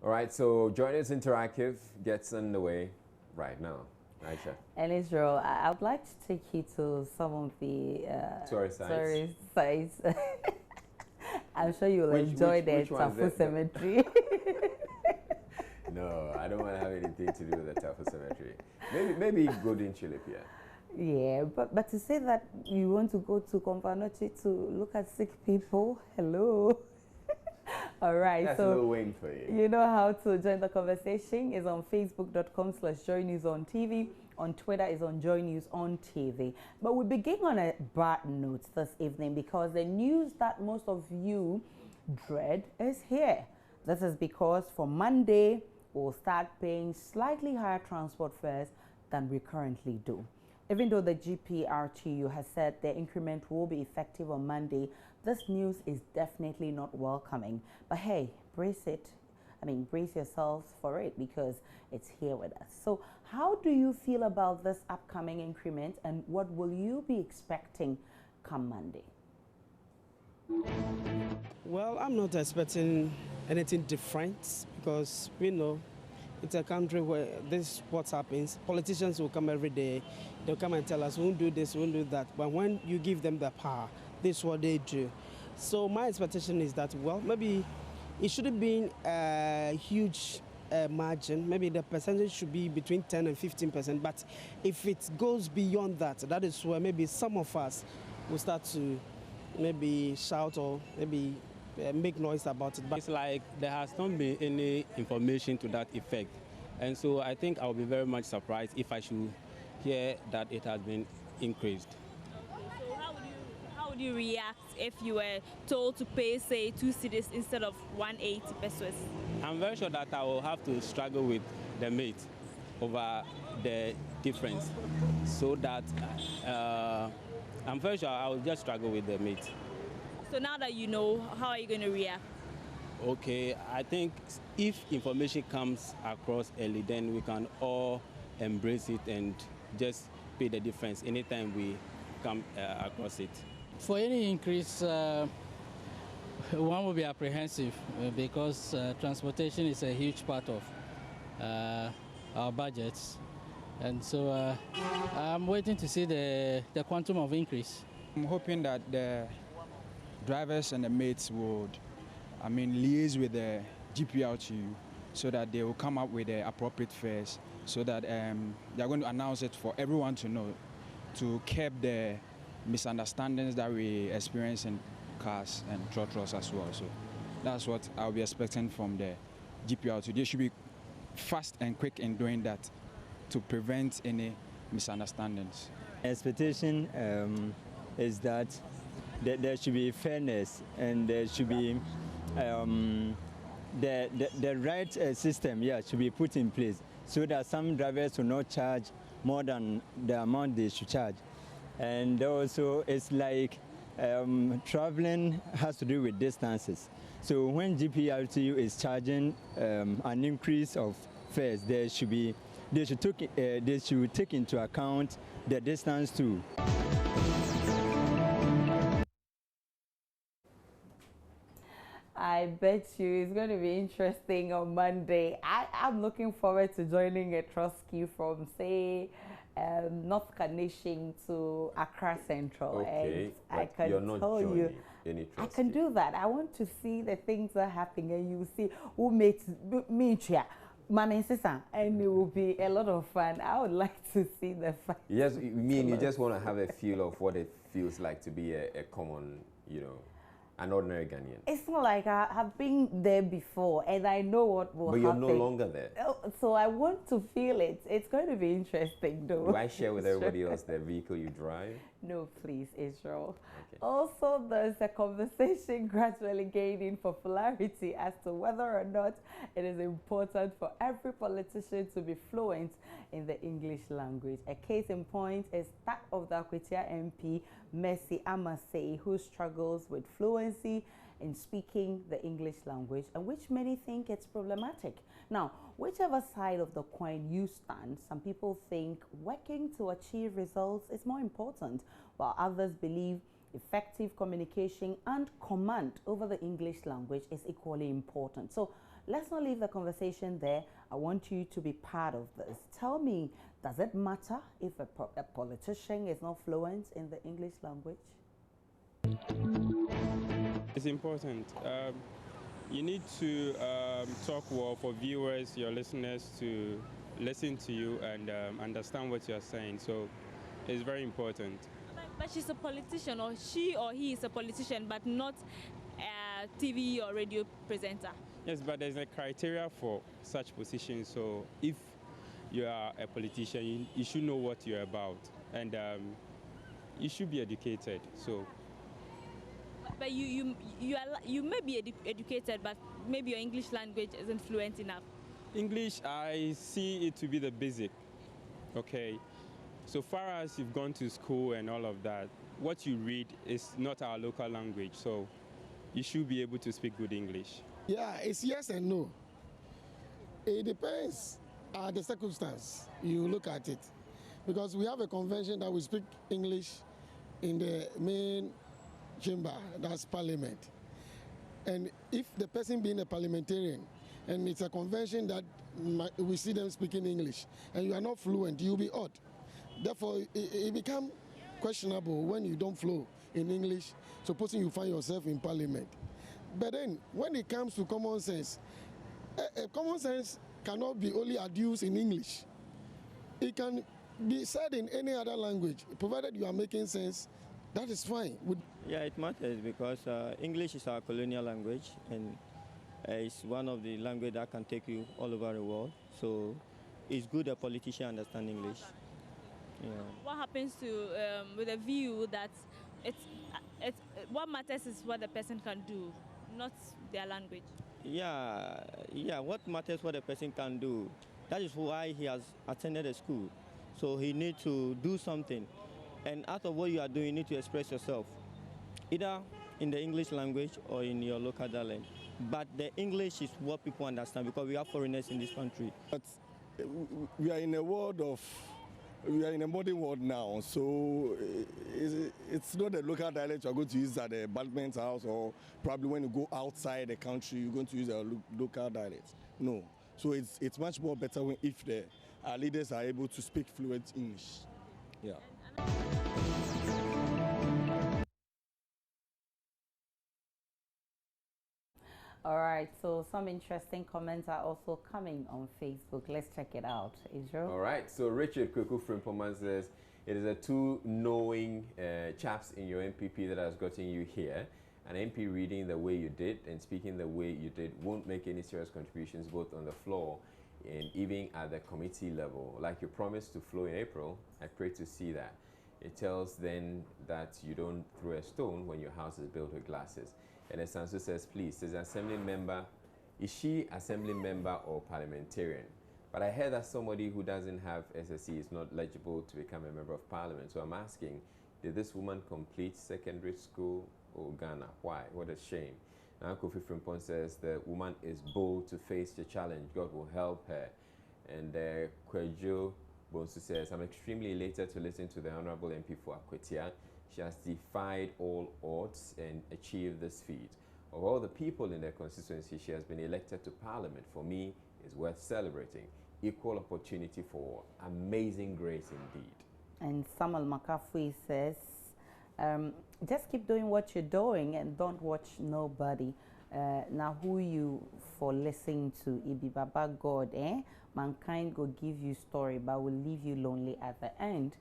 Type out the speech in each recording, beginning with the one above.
All right, so Joiners Interactive gets underway right now. Aisha. And Israel, I'd like to take you to some of the Tourist sites. tourist sites. I'm sure you'll enjoy the Which ones? Tafu Cemetery. No, I don't want to have anything to do with the Tafu Cemetery. Maybe Golden Tulip, yeah. Yeah, but to say that you want to go to Kompanochi to look at sick people, hello. All right, That's so no wing for you. you know how to join the conversation is on facebook.com/joynewsOnTV. On Twitter is on Joy News on TV. But we begin on a bad note this evening because the news that most of you dread is here. This is because for Monday, we'll start paying slightly higher transport fares than we currently do. Even though the GPRTU has said the increment will be effective on Monday, this news is definitely not welcoming. But hey, brace yourselves for it because it's here with us. So how do you feel about this upcoming increment and what will you be expecting come Monday? Well, I'm not expecting anything different because we know it's a country where this is what happens. Politicians will come every day. They'll come and tell us, we won't do this, we won't do that. But when you give them the power, this is what they do. So my expectation is that, well, maybe it shouldn't be a huge margin. Maybe the percentage should be between 10 and 15%. But if it goes beyond that, that is where maybe some of us will start to maybe shout or maybe make noise about it. But it's like there has not been any information to that effect. And so I think I'll be very much surprised if I should hear that it has been increased. So how would you react if you were told to pay, say, 2 cedis instead of 180 pesos? I'm very sure that I will have to struggle with the mate over the difference. So that I'm very sure I will just struggle with the mate. So now that you know, how are you going to react? Okay, I think if information comes across early, then we can all embrace it and just pay the difference anytime we come across it. For any increase, one will be apprehensive because transportation is a huge part of our budgets. And so I'm waiting to see the quantum of increase. I'm hoping that the drivers and the mates would, liaise with the GPRTU so that they will come up with the appropriate fares so that they're going to announce it for everyone to know to curb the misunderstandings that we experience in cars and trotros as well. So that's what I'll be expecting from the GPRTU. They should be fast and quick in doing that to prevent any misunderstandings. Expectation is that there should be fairness and there should be the right system should be put in place so that some drivers will not charge more than the amount they should charge. And also it's like traveling has to do with distances. So when GPRTU is charging an increase of fares, they should take into account the distance too. I bet you it's going to be interesting on Monday. I'm looking forward to joining a Trotsky from, say, North Carnation to Accra Central. Okay, and I but can you're not tell you, joining any I Trotsky. can do that. I want to see the things that are happening, and you see who makes me here. And it will be a lot of fun. I would like to see the fun. Yes, you just want to have a feel of what it feels like to be a common, an ordinary Ghanaian. It's not like I have been there before and I know what will happen. But you're no longer there. So I want to feel it. It's going to be interesting though. Do I share with everybody else the vehicle you drive? No, please, Israel. Okay. Also, there's a conversation gradually gaining popularity as to whether or not it is important for every politician to be fluent in the English language. A case in point is that of the Akwetia MP, Mercy Amasei, who struggles with fluency in speaking the English language, and which many think it's problematic. Now, whichever side of the coin you stand, some people think working to achieve results is more important, while others believe effective communication and command over the English language is equally important. So let's not leave the conversation there. I want you to be part of this. Tell me, does it matter if a politician is not fluent in the English language? It's important. You need to talk well for viewers, your listeners to listen to you and understand what you're saying. So it's very important. But she's a politician, or she or he is a politician, but not a TV or radio presenter. Yes, but there's a criteria for such positions. So if you are a politician, you should know what you're about, and you should be educated. So. But you may be educated, but maybe your English language isn't fluent enough. English, I see it to be the basic, okay? So far as you've gone to school and all of that, what you read is not our local language, so you should be able to speak good English. Yeah, it's yes and no. It depends on the circumstance you look at it. Because we have a convention that we speak English in the main chamber, that's parliament. And if the person being a parliamentarian, and it's a convention that we see them speaking English, and you are not fluent, you'll be odd. Therefore, it becomes questionable when you don't flow in English, supposing you find yourself in parliament. But then, when it comes to common sense, common sense cannot be only adduced in English. It can be said in any other language, provided you are making sense. That is fine. Yeah, it matters because English is our colonial language, and it's one of the languages that can take you all over the world. So it's good a politician understands English. Yeah. What happens to with a view that it's what matters is what the person can do, not their language? Yeah. What matters what the person can do. That is why he has attended a school. So he needs to do something. And out of what you are doing, you need to express yourself, either in the English language or in your local dialect. But the English is what people understand because we have foreigners in this country. But we are in a modern world now, so it's not the local dialect you're going to use at the Parliament House, or probably when you go outside the country, you're going to use a local dialect. No. So it's much more better if our leaders are able to speak fluent English. Yeah. All right, so some interesting comments are also coming on Facebook. Let's check it out. Israel? All right, so Richard Kweku Frimpoma says, it is the two knowing chaps in your MPP that has gotten you here. An MP reading the way you did and speaking the way you did won't make any serious contributions both on the floor and even at the committee level. Like you promised to flow in April, I pray to see that. It tells then that you don't throw a stone when your house is built with glasses. And as Sansu says, please, is assembly member, is she assembly member or parliamentarian? But I heard that somebody who doesn't have SSC is not eligible to become a member of parliament. So I'm asking, did this woman complete secondary school or Ghana? Why? What a shame. Now Kofi Frimpong says the woman is bold to face the challenge. God will help her. And Kwejo Bonsu says, I'm extremely elated to listen to the Honorable MP for Akwetia. She has defied all odds and achieved this feat. Of all the people in their constituency, she has been elected to Parliament. For me, is worth celebrating. Equal opportunity for amazing grace indeed. And Samuel McAfee says, just keep doing what you're doing and don't watch nobody. Now who you for listening to? Ibi Baba God, mankind go give you story, but will leave you lonely at the end.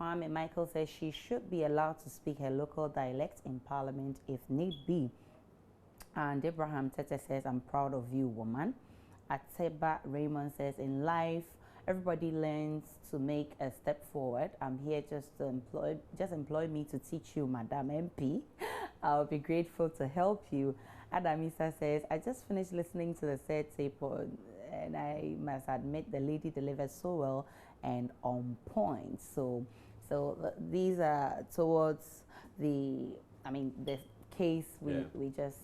Kwame Michael says she should be allowed to speak her local dialect in Parliament if need be. And Abraham Tete says, I'm proud of you, woman. Ateba Raymond says, in life, everybody learns to make a step forward. I'm here just to employ me to teach you, Madam MP. I'll be grateful to help you. Adamisa says, I just finished listening to the third tape and I must admit the lady delivered so well and on point. So these are towards the case we just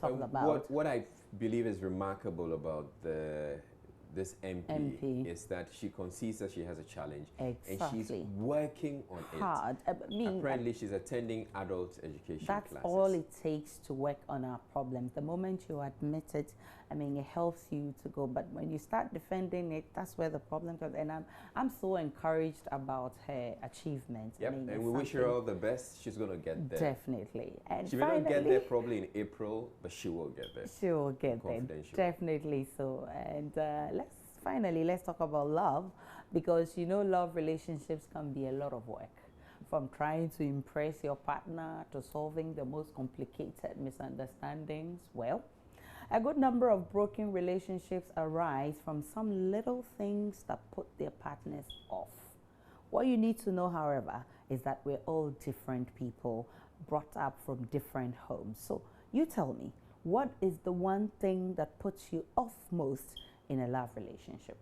talked about. What I believe is remarkable about this MP is that she concedes that she has a challenge. Exactly. And she's working on hard. it. Apparently she's attending adult education that's classes. All it takes to work on our problems. The moment you admit it I mean, it helps you to go. But when you start defending it, that's where the problem comes. And I'm so encouraged about her achievements. Yep, I mean, and we wish her all the best. She's going to get there. Definitely. And she may not get there probably in April, but she will get there. She will get there. Definitely so. And let's talk about love, because you know, love relationships can be a lot of work. From trying to impress your partner to solving the most complicated misunderstandings. Well, a good number of broken relationships arise from some little things that put their partners off. What you need to know, however, is that we're all different people brought up from different homes. So you tell me, what is the one thing that puts you off most in a love relationship?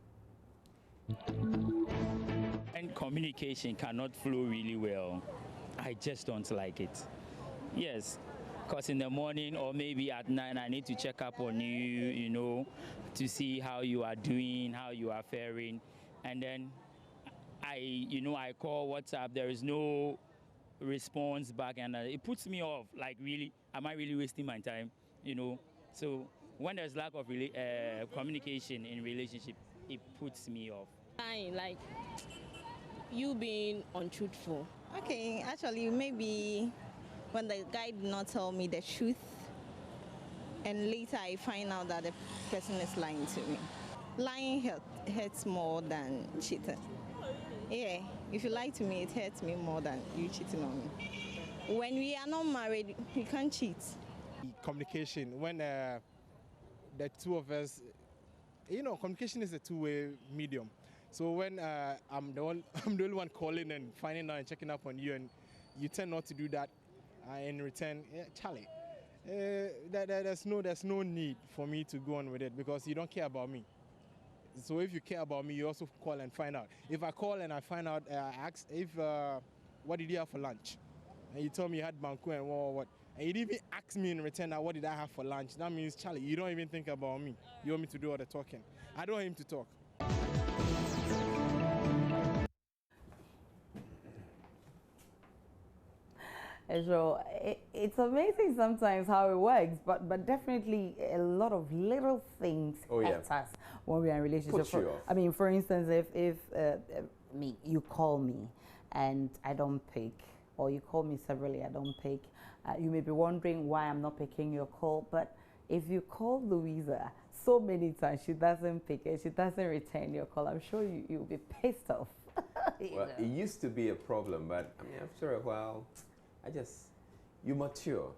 And communication cannot flow really well. I just don't like it. Yes, because in the morning or maybe at night I need to check up on you, you know, to see how you are doing, how you are faring. And then I call WhatsApp, there is no response back, and it puts me off. Like, really, am I really wasting my time? You know, so when there's lack of communication in relationship, it puts me off. Like you being untruthful. Okay, actually maybe when the guy did not tell me the truth and later I find out that the person is lying to me. Lying hurts more than cheating. Yeah, if you lie to me, it hurts me more than you cheating on me. When we are not married, we can't cheat. Communication, when the two of us, you know, communication is a two-way medium. So when I'm the only one calling and finding out and checking up on you, and you tend not to do that in return, Charlie, there's no need for me to go on with it, because you don't care about me. So if you care about me, you also call and find out. If I call and I find out, I ask what did you have for lunch, and you tell me you had banku and what. And you didn't even ask me in return, what did I have for lunch? That means, Charlie, you don't even think about me. You want me to do all the talking. I don't want him to talk. So it's amazing sometimes how it works, but definitely a lot of little things hurt us when we're in a relationship. I mean, for instance, if you call me and I don't pick, or you call me severally, I don't pick, you may be wondering why I'm not picking your call. But if you call Louisa so many times, she doesn't pick it, she doesn't return your call, I'm sure you'll be pissed off. Well, it used to be a problem, but I mean, after a while, you mature.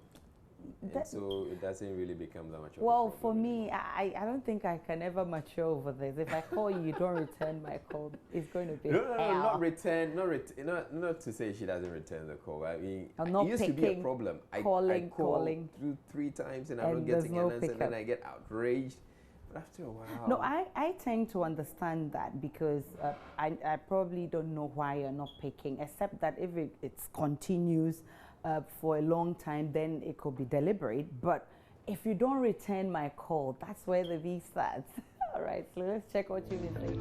And so it doesn't really become that much of a problem. For me, I don't think I can ever mature over this. If I call you, you don't return my call, it's going to be not to say she doesn't return the call. I mean, it used to be a problem. I call 3 times and I'm not getting an answer, and then I get outraged. But after a while... No, I tend to understand that, because I probably don't know why you're not picking, except that if it's continues for a long time, then it could be deliberate. But if you don't return my call, that's where the V starts. All right, so let's check what you've been saying.